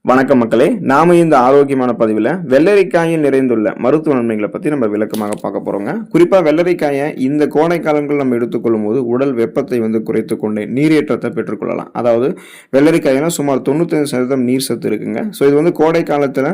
வணக்கம் மக்களே, நாம இந்த ஆரோக்கியமான பதிவில் வெள்ளரிக்காயில் நிறைந்துள்ள மருத்துவ நன்மைகளை பற்றி நம்ம விளக்கமாக பார்க்க போகிறோங்க. குறிப்பாக வெள்ளரிக்காயை இந்த கோடை காலங்கள் நம்ம எடுத்துக்கொள்ளும் போது உடல் வெப்பத்தை குறைத்து கொண்டு நீரேற்றத்தை பெற்றுக்கொள்ளலாம். அதாவது வெள்ளரிக்காயில் சுமார் 95% நீர் சத்து இருக்குங்க. ஸோ இது கோடை காலத்தில்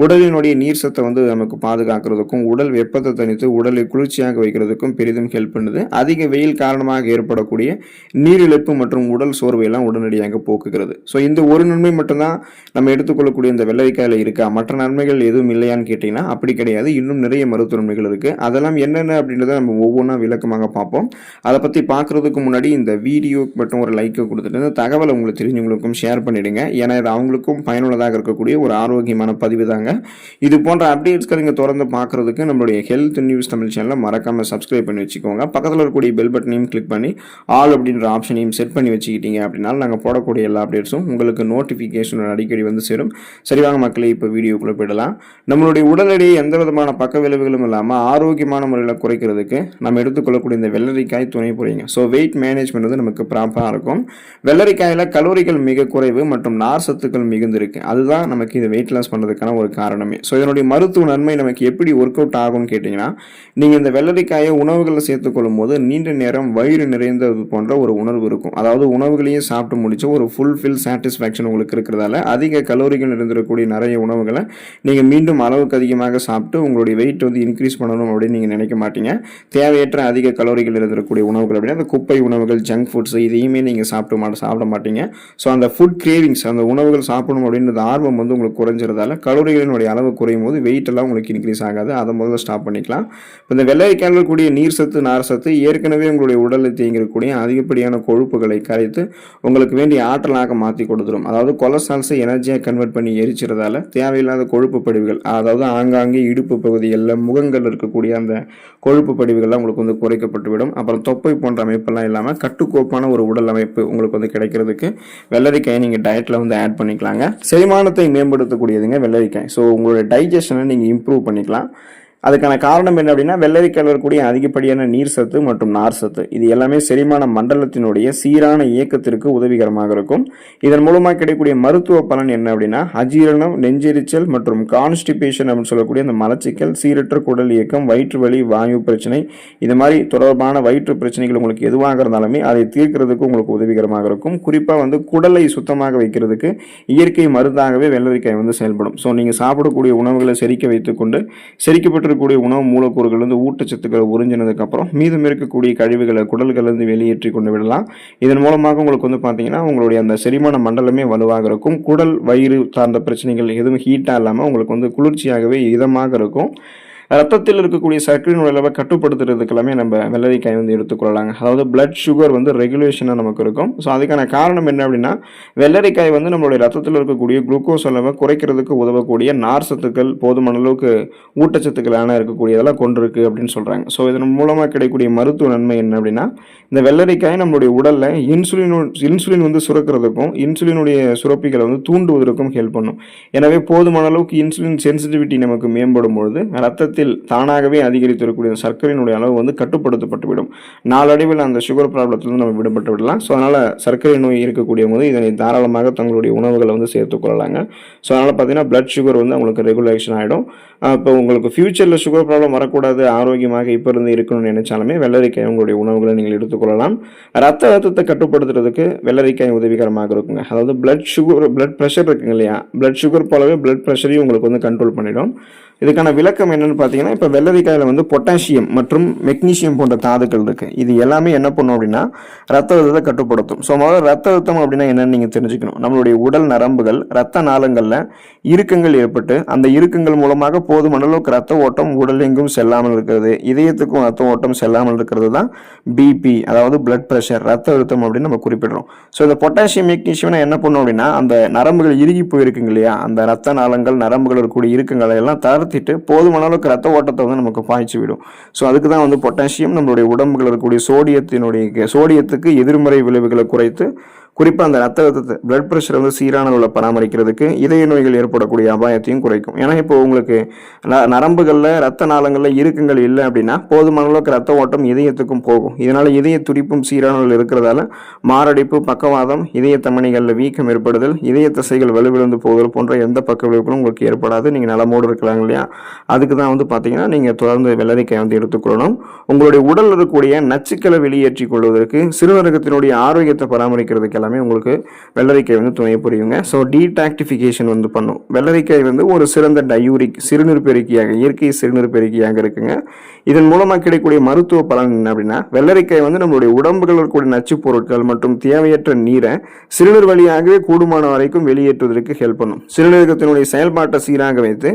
உடலினுடைய நீர் சத்தை நமக்கு பாதுகாக்கிறதுக்கும் உடல் வெப்பத்தை தணித்து உடலை குளிர்ச்சியாக வைக்கிறதுக்கும் பெரிதும் ஹெல்ப் பண்ணுது. அதிக வெயில் காரணமாக ஏற்படக்கூடிய நீரிழப்பு மற்றும் உடல் சோர்வையெல்லாம் உடனடியாக போக்குகிறது. ஸோ இந்த ஒரு நன்மை மட்டும்தான் நம்ம எடுத்துக்கொள்ளக்கூடிய இந்த வெள்ளரிக்காயில் இருக்கா, மற்ற நன்மைகள் எதுவும் இல்லையான்னு கேட்டீங்கன்னா அப்படி கிடையாது. இன்னும் நிறைய மருத்துவ நன்மைகள் இருக்கு. அதெல்லாம் என்னென்ன அப்படின்றத நம்ம ஒவ்வொன்றா விளக்கமாக பார்ப்போம். அதை பற்றி பார்க்கறதுக்கு முன்னாடி இந்த வீடியோ மட்டும் ஒரு லைக்கை கொடுத்துட்டு இந்த தகவலை உங்களுக்கு தெரிஞ்சவங்களுக்கும் ஷேர் பண்ணிடுங்க. ஏன்னா இது அவங்களுக்கும் பயனுள்ளதாக இருக்கக்கூடிய ஒரு ஆரோக்கியமான பதிவு தாங்க. இது போன்ற அப்டேட்ஸ்கள் நீங்கள் தொடர்ந்து பார்க்கறதுக்கு நம்மளுடைய ஹெல்த் நியூஸ் தமிழ் சேனலை மறக்காம சப்ஸ்கிரைப் பண்ணி வச்சுக்கோங்க. பக்கத்தில் இருக்கக்கூடிய பெல் பட்டனையும் கிளிக் பண்ணி ஆல் அப்படின்ற ஆப்ஷனையும் செட் பண்ணி வச்சுக்கிட்டீங்க அப்படின்னா நாங்கள் போடக்கூடிய எல்லா அப்டேட்ஸும் உங்களுக்கு நோட்டிஃபிகேஷன் அடிக்கடி சேரும். சரிவாங்க மக்களே, இப்போ வீடியோக்குள்ள போயிடலாம். நம்மளுடைய உடல் எடையை எந்த விதமான பக்க விளைவுகளும் இல்லாமல் ஆரோக்கியமான முறையில் குறைக்கிறதுக்கு நம்ம எடுத்துக்கொள்ளக்கூடிய இந்த வெள்ளரிக்காய் துணை புரியுங்க. ஸோ வெயிட் மேனேஜ்மெண்ட் நமக்கு ப்ராப்பராக இருக்கும். வெள்ளரிக்காயில் கலோரிகள் மிக குறைவு மற்றும் நார் சத்துக்கள் மிகுந்திருக்கு. அதுதான் நமக்கு இது வெயிட் லாஸ் பண்ணுறதுக்கான ஒரு காரணமே. ஸோ இதனுடைய மருத்துவ நன்மை நமக்கு எப்படி ஒர்க் அவுட் ஆகும்னு கேட்டிங்கன்னா, நீங்கள் இந்த வெள்ளரிக்காயை உணவுகளில் சேர்த்துக்கொள்ளும் போது நீண்ட நேரம் வயிறு நிறைந்தது போன்ற ஒரு உணர்வு இருக்கும். அதாவது உணவுகளையும் சாப்பிட்டு முடிச்ச ஒரு ஃபுல்ஃபில் சாட்டிஸ்ஃபேக்ஷன் உங்களுக்கு இருக்கிறதால அதிக கலோரிகள் இருந்திருக்கக்கூடிய நிறைய உணவுகளை நீங்கள் மீண்டும் அளவுக்கு அதிகமாக சாப்பிட்டு உங்களுடைய வெயிட் இன்க்ரீஸ் பண்ணணும் அப்படின்னு நீங்கள் நினைக்க மாட்டீங்க. தேவையற்ற அதிக கலோரிகள் இருந்திருக்கக்கூடிய உணவுகள் அப்படின்னா அந்த குப்பை உணவுகள், ஜங்க் ஃபுட்ஸ் இதையுமே நீங்கள் சாப்பிட மாட்டீங்க. ஸோ அந்த ஃபுட் கிரேவிங்ஸ், அந்த உணவுகள் சாப்பிடணும் அப்படின்றது ஆர்வம் உங்களுக்கு குறைஞ்சிறதால கலோரிகளினுடைய அளவு குறையும் போது வெயிட் எல்லாம் உங்களுக்கு இன்க்ரீஸ் ஆகாது. அதை முதல்ல ஸ்டாப் பண்ணிக்கலாம். இந்த வெள்ளரிக்காயில் கூடிய நீர் சத்து, நார் சத்து ஏற்கனவே உங்களுடைய உடலில் தேங்கிருக்கக்கூடிய அதிகப்படியான கொழுப்புகளை கரைத்து உங்களுக்கு வேண்டிய ஆற்றலாக மாற்றி கொடுத்துரும். அதாவது கொலஸ்ட்ரால்ஸை எனர்ஜியாக கன்வெர்ட் பண்ணி எரிச்சிறதால தேவையில்லாத கொழுப்பு படிவுகள், அதாவது ஆங்காங்கே இடுப்பு பகுதிகளில் முகங்கள் இருக்கக்கூடிய அந்த கொழுப்பு படிவுகள்லாம் உங்களுக்கு குறைக்கப்பட்டுவிடும். அப்புறம் தொப்பை போன்ற அமைப்பெல்லாம் இல்லாமல் கட்டுக்கோப்பான ஒரு உடல் அமைப்பு உங்களுக்கு கிடைக்கிறதுக்கு வெள்ளரிக்காயை நீங்கள் டயட்டில் ஆட் பண்ணிக்கலாங்க. செரிமானத்தை மேம்படுத்தக்கூடியதுங்க வெள்ளரிக்காய். ஸோ உங்களுடைய டைஜஷனை நீங்கள் இம்ப்ரூவ் பண்ணிக்கலாம். அதுக்கான காரணம் என்ன அப்படின்னா, வெள்ளரிக்காயில் இருக்கக்கூடிய அதிகப்படியான நீர் சத்து மற்றும் நார் சத்து இது எல்லாமே செரிமான மண்டலத்தினுடைய சீரான இயக்கத்திற்கு உதவிகரமாக இருக்கும். இதன் மூலமாக கிடைக்கக்கூடிய மருத்துவ பலன் என்ன அப்படின்னா, அஜீரணம், நெஞ்செரிச்சல் மற்றும் கான்ஸ்டிபேஷன் அப்படின்னு சொல்லக்கூடிய அந்த மலச்சிக்கல், சீரற்ற குடல் இயக்கம், வயிற்று வலி, வாயு பிரச்சனை, இது மாதிரி தொடர்பான வயிற்று பிரச்சனைகள் உங்களுக்கு எதுவாக இருந்தாலுமே அதை தீர்க்கிறதுக்கு உங்களுக்கு உதவிகரமாக இருக்கும். குறிப்பாக குடலை சுத்தமாக வைக்கிறதுக்கு இயற்கை மருந்தாகவே வெள்ளரிக்காய் செயல்படும். ஸோ நீங்கள் சாப்பிடக்கூடிய உணவுகளை செரிக்க வைத்துக்கொண்டு செரிக்கப்பட்டு கூடிய உணவு மூலக்கூறுகள் ஊட்டச்சத்துக்களை உறிஞ்சினதுக்கு அப்புறம் மீதம் இருக்கக்கூடிய கழிவுகளை குடல்களிலிருந்து வெளியேற்றி கொண்டு விடலாம். இதன் மூலமாக உங்களுக்கு பார்த்தீங்கன்னா உங்களுடைய அந்த செரிமான மண்டலமே வலுவாக இருக்கும். குடல், வயிறு சார்ந்த பிரச்சனைகள் எதுவும் ஹீட்டாக இல்லாமல் உங்களுக்கு குளிர்ச்சியாகவே இதமாக இருக்கும். ரத்தத்தில் இருக்கக்கூடிய சர்க்கரையின் அளவை கட்டுப்படுத்துறதுக்கு எல்லாமே நம்ம வெள்ளரிக்காய் எடுத்துக்கொள்ளலாங்க. அதாவது பிளட் சுகர் ரெகுலேஷனாக நமக்கு இருக்கும். ஸோ அதுக்கான காரணம் என்ன அப்படின்னா, வெள்ளரிக்காய் நம்மளுடைய ரத்தத்தில் இருக்கக்கூடிய குளுக்கோஸ் அளவை குறைக்கிறதுக்கு உதவக்கூடிய நார் சத்துக்கள், போதுமான அளவுக்கு ஊட்டச்சத்துக்களான இருக்கக்கூடியதெல்லாம் கொண்டிருக்கு அப்படின்னு சொல்கிறாங்க. ஸோ இதன் மூலமாக கிடைக்கக்கூடிய மருத்துவ நன்மை என்ன அப்படின்னா, இந்த வெள்ளரிக்காய் நம்மளுடைய உடலில் இன்சுலின் சுரக்கிறதுக்கும் இன்சுலினுடைய சுரப்பிகளை தூண்டுவதற்கும் ஹெல்ப் பண்ணும். எனவே போதுமான அளவுக்கு இன்சுலின் சென்சிட்டிவிட்டி நமக்கு மேம்படும் பொழுது ரத்தத்தில் தானாகவே அதிகரித்திருக்கக்கூடிய சர்க்கரையினுடைய அளவு கட்டுப்படுத்தப்பட்டுவிடும். நாளடைவில் அந்த சுகர் ப்ராப்ளத்திலிருந்து நம்ம விடுபட்டு விடலாம். ஸோ அதனால் சர்க்கரை நோய் இருக்கக்கூடிய போது இதனை தாராளமாக தங்களுடைய உணவுகளை சேர்த்துக்கொள்ளலாங்க. ஸோ அதனால் பார்த்தீங்கன்னா பிளட் சுகர் அவங்களுக்கு ரெகுலேஷன் ஆகிடும். இப்போ உங்களுக்கு ஃபியூச்சரில் சுகர் ப்ராப்ளம் வரக்கூடாது, ஆரோக்கியமாக இப்போ இருந்து இருக்கணும்னு நினைச்சாலுமே வெள்ளரிக்காய் உங்களுடைய உணவுகளை நீங்கள் எடுத்துக்கொள்ளலாம். ரத்த அழுத்தத்தை கட்டுப்படுத்துறதுக்கு வெள்ளரிக்காய் உதவிகரமாக இருக்குங்க. அதாவது பிளட் ப்ரெஷர் இருக்குங்க இல்லையா, பிளட் சுகர் போலவே பிளட் ப்ரெஷரையும் உங்களுக்கு கண்ட்ரோல் பண்ணிடும். இதுக்கான விளக்கம் என்னன்னு பார்த்தீங்கன்னா, இப்போ வெள்ளரிக்காயில் பொட்டாசியம் மற்றும் மெக்னீசியம் போன்ற தாதுக்கள் இருக்குது. இது எல்லாமே என்ன பண்ணும் அப்படின்னா ரத்த அழுத்தத்தை கட்டுப்படுத்தும். ஸோ முதல்ல ரத்த அழுத்தம் அப்படின்னா என்னன்னு நீங்கள் தெரிஞ்சுக்கணும். நம்மளுடைய உடல் நரம்புகள், ரத்த நாளங்களில் இறுக்கங்கள் ஏற்பட்டு அந்த இறுக்கங்கள் மூலமாக போதுமான அளவுக்கு ரத்த ஓட்டம் உடல் எங்கும் செல்லாமல் இருக்கிறது, இதயத்துக்கும் ரத்த ஓட்டம் செல்லாமல் இருக்கிறது தான் பிபி, அதாவது பிளட் ப்ரெஷர், ரத்த அழுத்தம் அப்படின்னு நம்ம குறிப்பிடுறோம். ஸோ இந்த பொட்டாசியம் மெக்னீசியம் என்ன பண்ணும் அப்படின்னா, அந்த நரம்புகள் இறுகி போயிருக்குங்க இல்லையா, அந்த ரத்த நாளங்கள் நரம்புகள் இருக்கக்கூடிய இறுக்கங்களை எல்லாம் தளர்த்திட்டு போதுமான அளவுக்கு ரத்த ஓட்டத்தை நமக்கு பாய்ச்சி விடும். ஸோ அதுக்கு தான் பொட்டாசியம் நம்மளுடைய உடம்புகள் இருக்கக்கூடிய சோடியத்துக்கு எதிர்மறை விளைவுகளை குறைத்து குறிப்பாக அந்த ரத்த அழுத்தத்தை பிளட் ப்ரெஷர் வந்து சீரான அளவில் பராமரிக்கிறதுக்கு, இதய நோய்கள் ஏற்படக்கூடிய அபாயத்தையும் குறைக்கும். ஏன்னா இப்போ உங்களுக்கு நரம்புகளில் ரத்த நாளங்களில் இறுக்கங்கள் இல்லை அப்படின்னா போதுமான அளவுக்கு ரத்த ஓட்டம் இதயத்துக்கும் போகும். இதனால் இதய துடிப்பும் சீரான அளவில் இருக்கிறதால மாரடைப்பு, பக்கவாதம், இதய தமனிகளில் வீக்கம் ஏற்படுதல், இதய தசைகள் வலுவிழந்து போதல் போன்ற எந்த பக்க விளைவுகளும் உங்களுக்கு ஏற்படாது. நீங்கள் நலமோடு இருக்கலாம் இல்லையா? அதுக்கு தான் வந்து பார்த்தீங்கன்னா நீங்கள் தொடர்ந்து வெள்ளரிக்காய் வந்து எடுத்துக்கொள்ளணும். உங்களுடைய உடல் இருக்கக்கூடிய நச்சுக்களை வெளியேற்றி கொள்வதற்கு, சிறுநீரகத்தினுடைய ஆரோக்கியத்தை பராமரிக்கிறதுக்கு எல்லாமே உங்களுக்கு வெள்ளரிக்காய் வந்து துணை புரியுங்க. ஸோ டீடாக்டிஃபிகேஷன் வந்து பண்ணும். வெள்ளரிக்காய் வந்து ஒரு சிறந்த டயூரிக் சிறுநீர் பெருக்கியாக, இயற்கை சிறுநீர் பெருக்கியாக இருக்குங்க. இதன் மூலமாக கிடைக்கக்கூடிய மருத்துவ பலன் என்ன அப்படின்னா, வெள்ளரிக்காய் வந்து நம்மளுடைய உடம்புகள் இருக்கக்கூடிய நச்சு பொருட்கள் மற்றும் தேவையற்ற நீரை சிறுநீர் வழியாகவே கூடுமான வரைக்கும் வெளியேற்றுவதற்கு ஹெல்ப் பண்ணும். சிறுநீரகத்தினுடைய செயல்பாட்டை சீராக வைத்து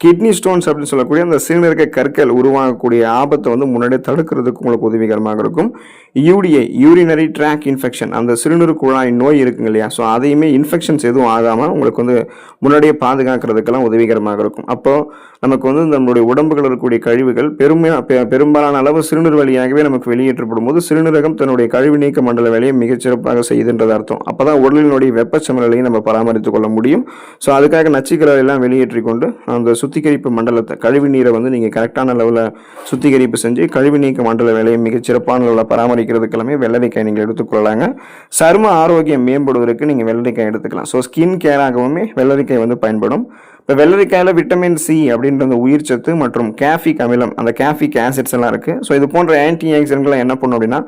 கிட்னி ஸ்டோன்ஸ் அப்படின்னு சொல்லக்கூடிய அந்த சிறுநீரக கற்கள் உருவாகக்கூடிய ஆபத்தை வந்து முன்னாடியே தடுக்கிறதுக்கு உங்களுக்கு உதவிகரமாக இருக்கும். யூடிஐ, யூரினரி ட்ராக் இன்ஃபெக்ஷன், அந்த சிறுநீர் குழாய் நோய் இருக்குங்க இல்லையா? ஸோ அதையுமே இன்ஃபெக்ஷன்ஸ் எதுவும் ஆகாமல் உங்களுக்கு வந்து முன்னாடியே பாதுகாக்கிறதுக்கெல்லாம் உதவிகரமாக இருக்கும். அப்போ நமக்கு வந்து நம்மளுடைய உடம்புகள் இருக்கக்கூடிய கழிவுகள் பெரும்பாலான அளவு சிறுநீர் வழியாகவே நமக்கு வெளியேற்றப்படும் போது சிறுநீரகம் தன்னுடைய கழிவு நீக்க மண்டல வேலையை மிகச்சிறப்பாக செய்யுதுன்றது அர்த்தம். அப்பதான் உடலினுடைய வெப்பச்சமநிலையை நம்ம பராமரித்துக் கொள்ள முடியும். ஸோ அதுக்காக நச்சுக்களை எல்லாம் வெளியேற்றி கொண்டு அந்த சுத்திகரிப்பு மண்டலத்தை, கழிவு நீரை வந்து நீங்கள் கரெக்டான அளவில் சுத்திகரிப்பு செஞ்சு கழிவு நீக்க மண்டல வேலையை மிகச்சிறப்பான அளவில் பராமரிக்கிறதுக்கு எல்லாமே வெள்ளரிக்காய் நீங்கள் எடுத்துக்கொள்ளலாங்க. சரும ஆரோக்கியம் மேம்படுவதற்கு நீங்கள் வெள்ளரிக்காய் எடுத்துக்கலாம். ஸோ ஸ்கின் கேராகவுமே வெள்ளரிக்காய் வந்து பயன்படும். இப்போ வெள்ளரிக்காயில் விட்டமின் சி அப்படின்ற அந்த உயிர் சத்து மற்றும் கேஃபிக் அமிலம், அந்த கேஃபிக் ஆசிட்ஸ் எல்லாம் இருக்குது. ஸோ இது போன்ற ஆன்டி ஆக்சிடென்ட்லாம் என்ன பண்ணும் அப்படின்னா,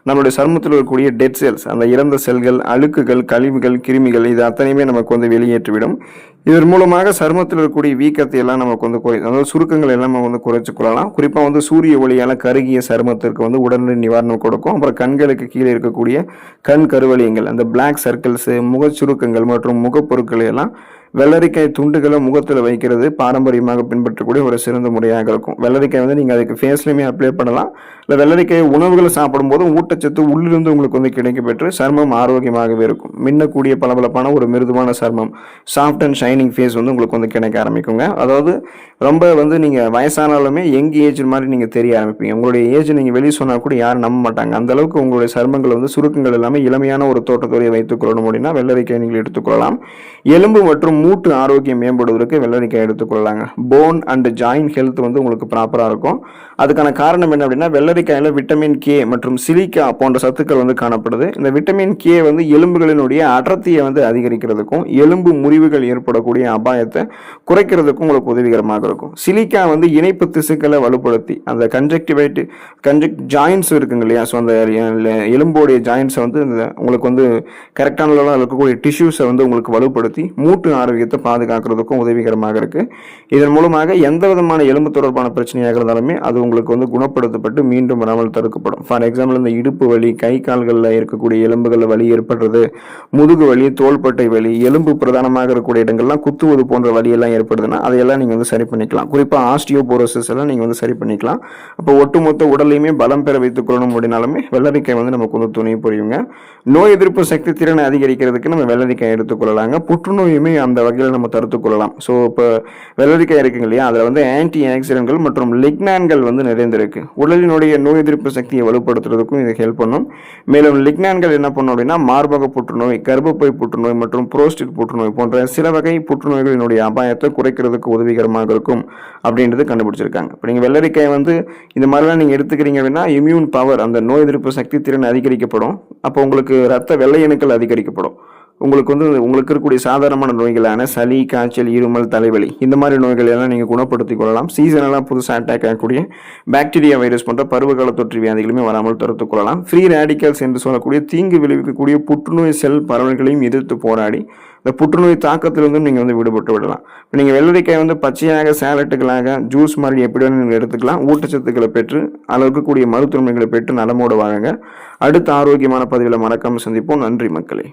நம்மளுடைய சருமத்தில் இருக்கக்கூடிய டெட் செல்ஸ், அந்த இறந்த செல்கள், அழுக்குகள், கழிவுகள், கிருமிகள், இது அத்தனையுமே நமக்கு வந்து வெளியேற்றிவிடும். இதன் மூலமாக சருமத்தில் இருக்கக்கூடிய வீக்கத்தை எல்லாம் நமக்கு வந்து அதாவது சுருக்கங்கள் எல்லாம் நம்ம வந்து குறைச்சு கொள்ளலாம். குறிப்பாக வந்து சூரிய ஒளியால் கருகிய சருமத்திற்கு வந்து உடனடி நிவாரணம் கொடுக்கும். அப்புறம் கண்களுக்கு கீழே இருக்கக்கூடிய கண் கருவலியங்கள், அந்த பிளாக் சர்க்கிள்ஸு, முகச்சுருக்கங்கள் மற்றும் முகப்பொருட்களை எல்லாம் வெள்ளரிக்காய் துண்டுகளை முகத்தில் வைக்கிறது பாரம்பரியமாக பின்பற்றக்கூடிய ஒரு சிறந்த முறையாக இருக்கும். வெள்ளரிக்காய் வந்து நீங்கள் அதுக்கு ஃபேஸ்லையுமே அப்ளை பண்ணலாம். இல்லை வெள்ளரிக்காய் உணவுகளை சாப்பிடும்போது ஊட்டச்சத்து உள்ளிருந்து உங்களுக்கு வந்து கிடைக்கப்பெற்று சருமம் ஆரோக்கியமாகவே இருக்கும். மின்னக்கூடிய பளபளப்பான ஒரு மிருதுவான சருமம், சாஃப்ட் அண்ட் ஷைனிங் ஃபேஸ் வந்து உங்களுக்கு வந்து கிடைக்க ஆரம்பிக்குங்க. அதாவது ரொம்ப வந்து நீங்கள் வயசானாலுமே யங் ஏஜ் மாதிரி நீங்கள் தெரிய ஆரம்பிப்பீங்க. உங்களுடைய ஏஜ் நீங்கள் வெளியே சொன்னால் கூட யாரும் நம்ப மாட்டாங்க. அந்த அளவுக்கு உங்களுடைய சருமங்கள் வந்து சுருக்கங்கள் எல்லாமே இளமையான ஒரு தோட்டத்துறையை வைத்துக் கொள்ளணும் அப்படின்னா வெள்ளரிக்காய் நீங்கள் எடுத்துக்கொள்ளலாம். எலும்பு மற்றும் மூட்டு ஆரோக்கியம் மேம்படுவதற்கு வெள்ளரிக்காய் எடுத்துக்கொள்ளலாங்க. போன் அண்ட் ஜாயின் ஹெல்த் வந்து உங்களுக்கு ப்ராப்பராக இருக்கும். அதுக்கான காரணம் என்ன அப்படின்னா, வெள்ளரிக்காயில் விட்டமின் கே மற்றும் சிலிக்கா போன்ற சத்துக்கள் வந்து காணப்படுது. இந்த விட்டமின் கே வந்து எலும்புகளினுடைய அடர்த்தியை வந்து அதிகரிக்கிறதுக்கும் எலும்பு முறிவுகள் ஏற்படக்கூடிய அபாயத்தை குறைக்கிறதுக்கும் உங்களுக்கு உதவிகரமாக இருக்கும். சிலிக்கா வந்து இணைப்பு திசுக்களை வலுப்படுத்தி அந்த கன்ஜெக்ட் ஜாயின்ஸ் இருக்குங்க இல்லையா? ஸோ அந்த எலும்போடைய ஜாயின்ஸை வந்து உங்களுக்கு வந்து கரெக்டான அளவில் இருக்கக்கூடிய டிஷ்யூஸை வந்து உங்களுக்கு வலுப்படுத்தி மூட்டு ஆரோக்கியத்தை பாதுகாக்கிறதுக்கும் உதவிகரமாக இருக்கு. இதன் மூலமாக எந்த விதமான எலும்பு தொடர்பான பிரச்சனையாக இருந்தாலுமே அது உங்களுக்கு வந்து குணப்படுத்தப்பட்டு மீண்டும் வராமல் தடுக்கப்படும். ஃபார் எக்ஸாம்பிள், இந்த இடுப்பு வலி, கை கால்களில் இருக்கக்கூடிய எலும்புகளில் வலி ஏற்படுறது, முதுகு வலி, தோள்பட்டை வலி, எலும்பு பிரதானமாக இருக்கக்கூடிய இடங்கள்லாம் குத்துவது போன்ற வலியெல்லாம் ஏற்படுதுன்னா அதையெல்லாம் நீங்கள் வந்து சரி பண்ணிக்கலாம். குறிப்பாக ஆஸ்டியோபோரோசிஸ் எல்லாம் நீங்கள் வந்து சரி பண்ணிக்கலாம். அப்போ ஒட்டுமொத்த உடலையுமே பலம் பெற வைத்துக் கொள்ளணும் அப்படின்னாலுமே வெள்ளரிக்காய் வந்து நமக்கு வந்து துணை புரியுங்க. நோய் எதிர்ப்பு சக்தி திறனை அதிகரிக்கிறதுக்கு நம்ம வெள்ளரிக்காய் எடுத்துக்கொள்ளலாங்க. புற்றுநோயுமே அந்த வகையில் நம்ம தடுத்துக் கொள்ளலாம். ஸோ இப்போ வெள்ளரிக்காய் இருக்குங்க இல்லையா, அதில் வந்து ஆன்டி ஆக்சிடென்ட்கள் மற்றும் லிக்னான்கள் வந்து நிறைந்திருக்கு. உடலினுடைய நோய் எதிர்ப்பு சக்தியை வலுப்படுத்துறதுக்கும் இது ஹெல்ப் பண்ணும். மேலும் லிக்னான்கள் என்ன பண்ணும் அப்படின்னா, மார்பக புற்றுநோய், கர்ப்பப்பை புற்றுநோய் மற்றும் புரோஸ்டேட் புற்றுநோய் போன்ற சில வகை புற்றுநோய்களினுடைய அபாயத்தை குறைக்கிறதுக்கு உதவிகரமாக இருக்கும் அப்படின்றது கண்டுபிடிச்சிருக்காங்க. இப்போ நீங்கள் வெள்ளரிக்காய் வந்து இந்த மாதிரிலாம் நீங்கள் எடுத்துக்கிறீங்க அப்படின்னா இம்யூன் பவர், அந்த நோய் எதிர்ப்பு சக்தி திறன் அதிகரிக்கப்படும். அப்போ உங்களுக்கு ரத்த வெள்ளை அணுக்கள் அதிகரிக்கப்படும். உங்களுக்கு வந்து உங்களுக்கு இருக்கக்கூடிய சாதாரணமான நோய்களான சளி, காய்ச்சல், இருமல், தலைவலி, இந்த மாதிரி நோய்கள் எல்லாம் நீங்கள் குணப்படுத்திக் கொள்ளலாம். சீசனெல்லாம் புதுசாக அட்டாக் ஆகக்கூடிய பாக்டீரியா, வைரஸ் போன்ற பருவகால தொற்று வியாதிகளுமே வராமல் தடுத்துக் கொள்ளலாம். ஃப்ரீ ரேடிக்கல்ஸ் என்று சொல்லக்கூடிய தீங்கு விளைவிக்கக்கூடிய புற்றுநோய் செல் பரவல்களையும் எதிர்த்து போராடி இந்த புற்றுநோய் தாக்கத்திலிருந்து நீங்கள் வந்து விடுபட்டு விடலாம். இப்போ நீங்கள் வெள்ளரிக்காய் வந்து பச்சையாக, சேலட்டுகளாக, ஜூஸ் மாதிரி எப்படி வேணும் நீங்கள் எடுத்துக்கலாம். ஊட்டச்சத்துக்களை பெற்று அதில் இருக்கக்கூடிய மருத்துவமைகளை பெற்று நலமோடு வாங்க. அடுத்த ஆரோக்கியமான பதிவில் மறக்காமல் சந்திப்போம். நன்றி மக்களே.